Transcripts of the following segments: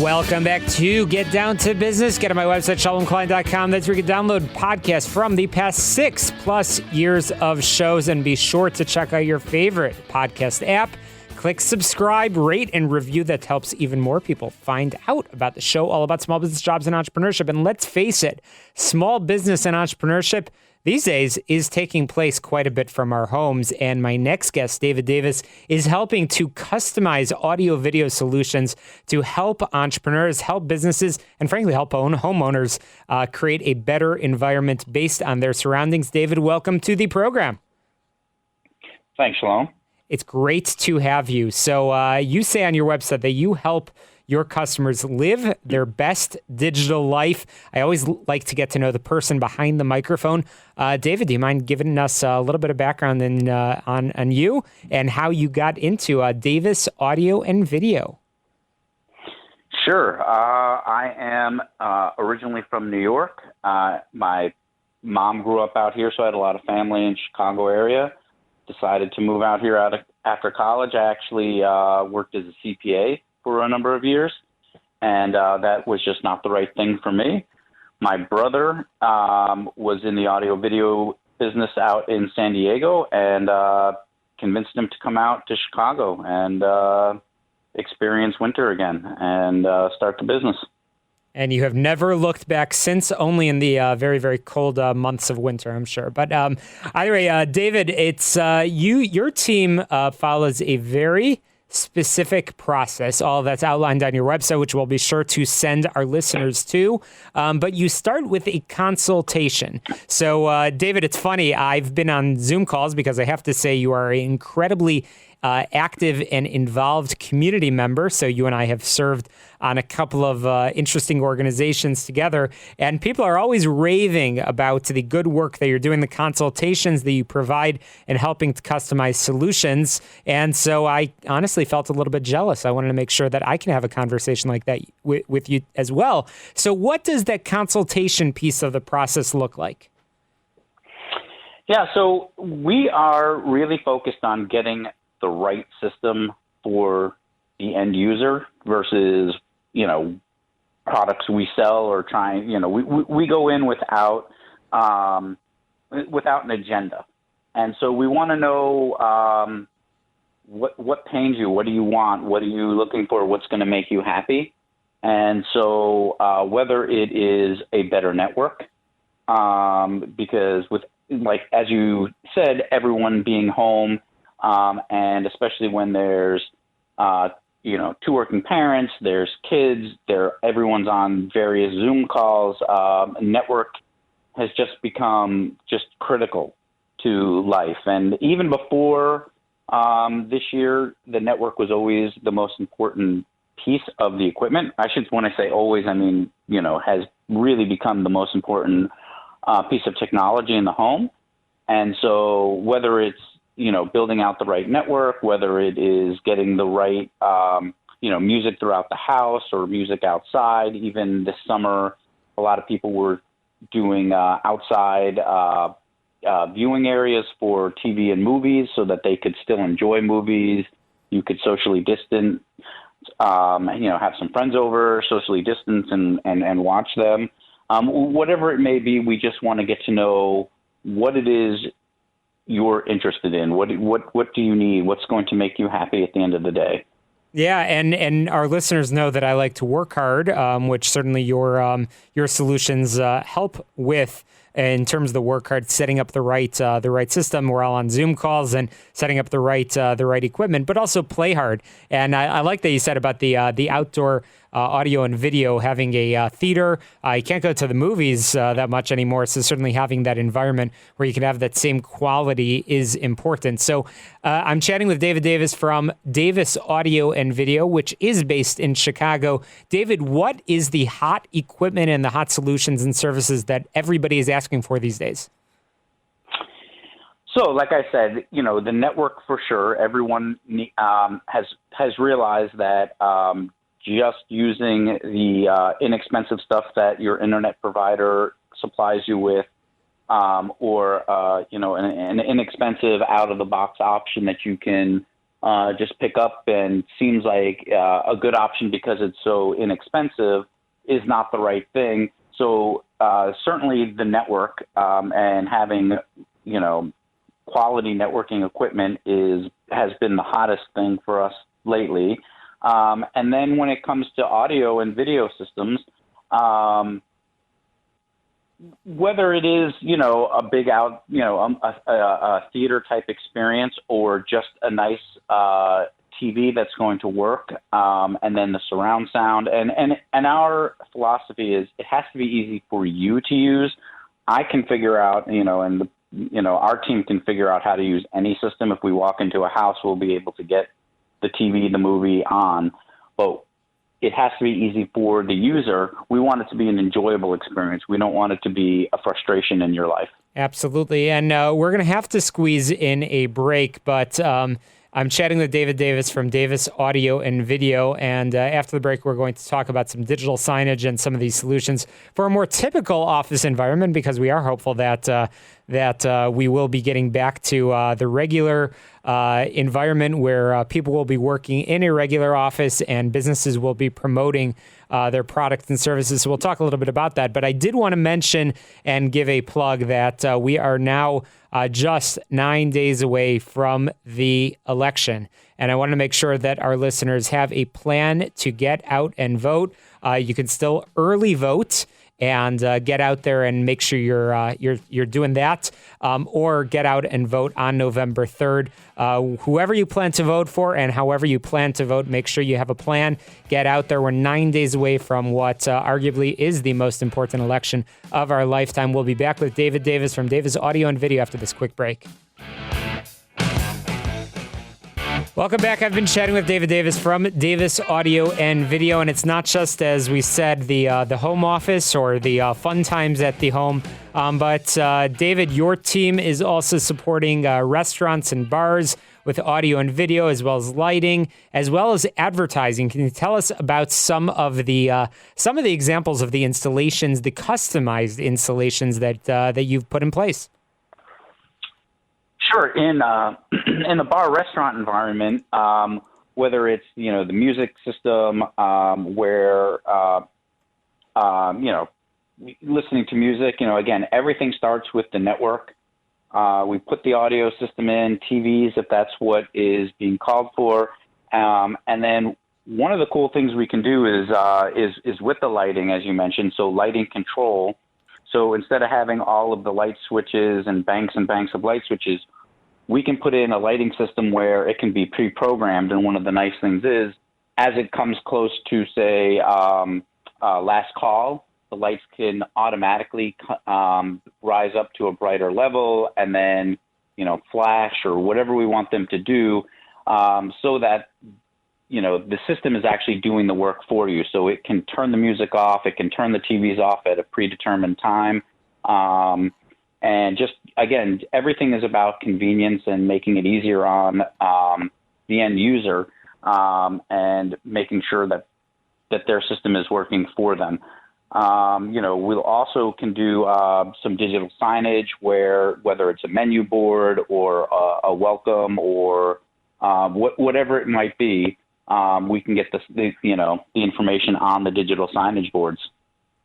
Welcome back to Get Down to Business. Get on my website, shalomklein.com. That's where you can download podcasts from the past 6+ years of shows. And be sure to check out your favorite podcast app. Click subscribe, rate, and review. That helps even more people find out about the show, all about small business, jobs, and entrepreneurship. And let's face it, small business and entrepreneurship these days is taking place quite a bit from our homes. And my next guest, David Davis, is helping to customize audio-video solutions to help entrepreneurs, help businesses, and frankly, help homeowners create a better environment based on their surroundings. David, welcome to the program. Thanks, Shalom. It's great to have you. So you say on your website that you help your customers live their best digital life. I always like to get to know the person behind the microphone. David, do you mind giving us a little bit of background on you and how you got into Davis Audio and Video? Sure. I am originally from New York. My mom grew up out here, so I had a lot of family in Chicago area. Decided to move out here after college. I actually worked as a CPA for a number of years, and that was just not the right thing for me. My brother was in the audio video business out in San Diego, and convinced him to come out to Chicago and experience winter again and start the business. And you have never looked back since, only in the very, very cold months of winter, I'm sure. But either way, David, it's your team follows a very specific process, all that's outlined on your website, which we'll be sure to send our listeners to. But you start with a consultation. So, David, it's funny. I've been on Zoom calls because I have to say you are an incredibly active and involved community member. So you and I have served on a couple of interesting organizations together. And people are always raving about the good work that you're doing, the consultations that you provide and helping to customize solutions. And so I honestly felt a little bit jealous. I wanted to make sure that I can have a conversation like that with you as well. So what does that consultation piece of the process look like? Yeah, so we are really focused on getting the right system for the end user versus, products we sell or trying, we go in without an agenda. And so we want to know what pains you, what do you want, what are you looking for, what's going to make you happy. And so whether it is a better network, because with, like, as you said, everyone being home, and especially when there's, two working parents, there's kids, everyone's on various Zoom calls. Network has just become just critical to life. And even before this year, the network was always the most important piece of the equipment. When I say always, I mean, has really become the most important piece of technology in the home. And so whether it's building out the right network, whether it is getting the right, music throughout the house or music outside. Even this summer, a lot of people were doing outside viewing areas for TV and movies so that they could still enjoy movies. You could socially distance, have some friends over, socially distance and watch them. Whatever it may be, we just want to get to know what it is you're interested in. What do you need? What's going to make you happy at the end of the day? Yeah, and our listeners know that I like to work hard, which certainly your solutions help with. In terms of the work hard, setting up the right system. We're all on Zoom calls and setting up the right equipment, but also play hard. And I like that you said about the outdoor audio and video, having a theater. You can't go to the movies that much anymore, so certainly having that environment where you can have that same quality is important. So I'm chatting with David Davis from Davis Audio and Video, which is based in Chicago. David, what is the hot equipment and the hot solutions and services that everybody is asking for these days? So, like I said, the network for sure. Everyone has realized that just using the inexpensive stuff that your internet provider supplies you with, or an inexpensive out of the box option that you can just pick up and seems like a good option because it's so inexpensive is not the right thing. So certainly the network and having, quality networking equipment has been the hottest thing for us lately. And then when it comes to audio and video systems, whether it is, a big out, a theater type experience or just a nice TV that's going to work, and then the surround sound. And our philosophy is it has to be easy for you to use. I can figure out, our team can figure out how to use any system. If we walk into a house, we'll be able to get the TV, the movie on. But it has to be easy for the user. We want it to be an enjoyable experience. We don't want it to be a frustration in your life. Absolutely. And we're going to have to squeeze in a break, but I'm chatting with David Davis from Davis Audio and Video. And after the break, we're going to talk about some digital signage and some of these solutions for a more typical office environment, because we are hopeful that we will be getting back to the regular environment where people will be working in a regular office and businesses will be promoting their products and services. So we'll talk a little bit about that. But I did want to mention and give a plug that we are now just 9 days away from the election. And I want to make sure that our listeners have a plan to get out and vote. You can still early vote and get out there and make sure you're doing that, or get out and vote on November 3rd. Whoever you plan to vote for and however you plan to vote, make sure you have a plan. Get out there. We're 9 days away from what arguably is the most important election of our lifetime. We'll be back with David Davis from Davis Audio and Video after this quick break. Welcome back. I've been chatting with David Davis from Davis Audio and Video, and it's not just, as we said, the home office or the fun times at the home, but David, your team is also supporting restaurants and bars with audio and video, as well as lighting, as well as advertising. Can you tell us about some of the examples of the installations, the customized installations that you've put in place? Sure. In the bar restaurant environment, whether it's the music system, where listening to music, again, everything starts with the network. We put the audio system in, TVs if that's what is being called for, and then one of the cool things we can do is with the lighting, as you mentioned. So lighting control. So instead of having all of the light switches and banks of light switches, we can put in a lighting system where it can be pre-programmed. And one of the nice things is, as it comes close to, say, last call, the lights can automatically rise up to a brighter level and then, flash or whatever we want them to do, so that, the system is actually doing the work for you. So it can turn the music off. It can turn the TVs off at a predetermined time. And just, again, everything is about convenience and making it easier on the end user, and making sure that their system is working for them. We'll also can do some digital signage whether it's a menu board or a welcome or whatever it might be, we can get the information on the digital signage boards.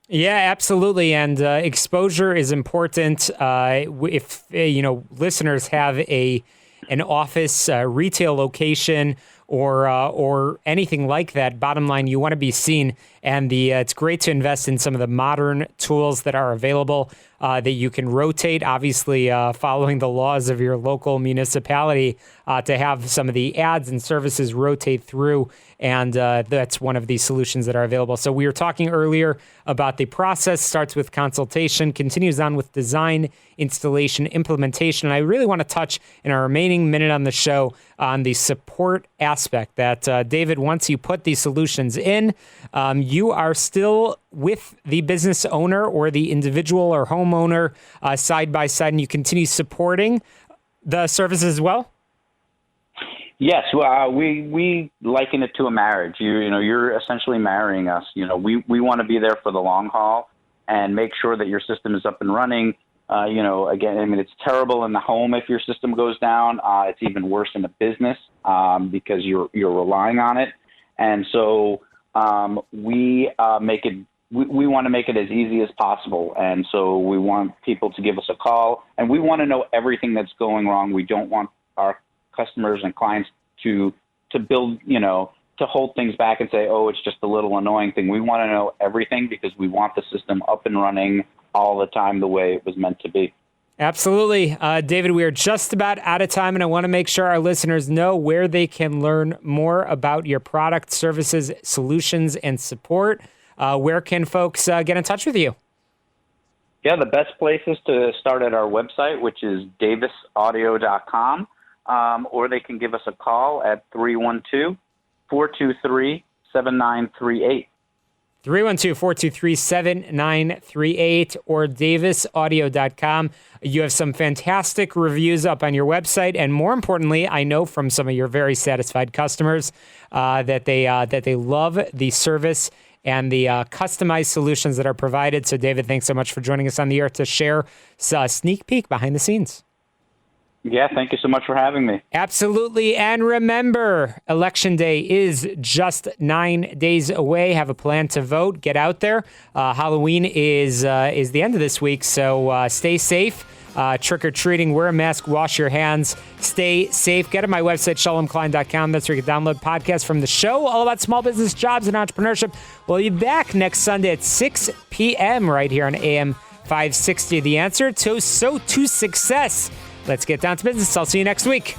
Yeah, absolutely. And exposure is important. If listeners have an office, retail location, or anything like that, bottom line, you want to be seen. And it's great to invest in some of the modern tools that are available that you can rotate, obviously following the laws of your local municipality, to have some of the ads and services rotate through. And that's one of the solutions that are available. So we were talking earlier about the process, starts with consultation, continues on with design, installation, implementation. And I really want to touch in our remaining minute on the show on the support aspect that, David, once you put these solutions in, you are still with the business owner or the individual or homeowner side by side, and you continue supporting the services as well? Yes, we liken it to a marriage. You're essentially marrying us. We want to be there for the long haul and make sure that your system is up and running. Again, I mean, it's terrible in the home if your system goes down. It's even worse in a business because you're relying on it. And so we want to make it as easy as possible. And so we want people to give us a call, and we want to know everything that's going wrong. We don't want our customers and clients to build, to hold things back and say, oh, it's just a little annoying thing. We want to know everything because we want the system up and running all the time the way it was meant to be. Absolutely. David, we are just about out of time, and I want to make sure our listeners know where they can learn more about your product, services, solutions, and support. Where can folks get in touch with you? Yeah, the best place is to start at our website, which is davisaudio.com, or they can give us a call at 312-423-7938. 312-423-7938 or davisaudio.com. You have some fantastic reviews up on your website, and more importantly, I know from some of your very satisfied customers that they love the service and the customized solutions that are provided. So, David, thanks so much for joining us on the air to share a sneak peek behind the scenes. Yeah, thank you so much for having me. Absolutely. And remember, Election Day is just 9 days away. Have a plan to vote. Get out there. Halloween is the end of this week, so stay safe. Trick-or-treating, wear a mask, wash your hands, stay safe. Get to my website, shalomklein.com. That's where you can download podcasts from the show, all about small business, jobs, and entrepreneurship. We'll be back next Sunday at 6 p.m. right here on AM 560. The answer to success. Let's get down to business. I'll see you next week.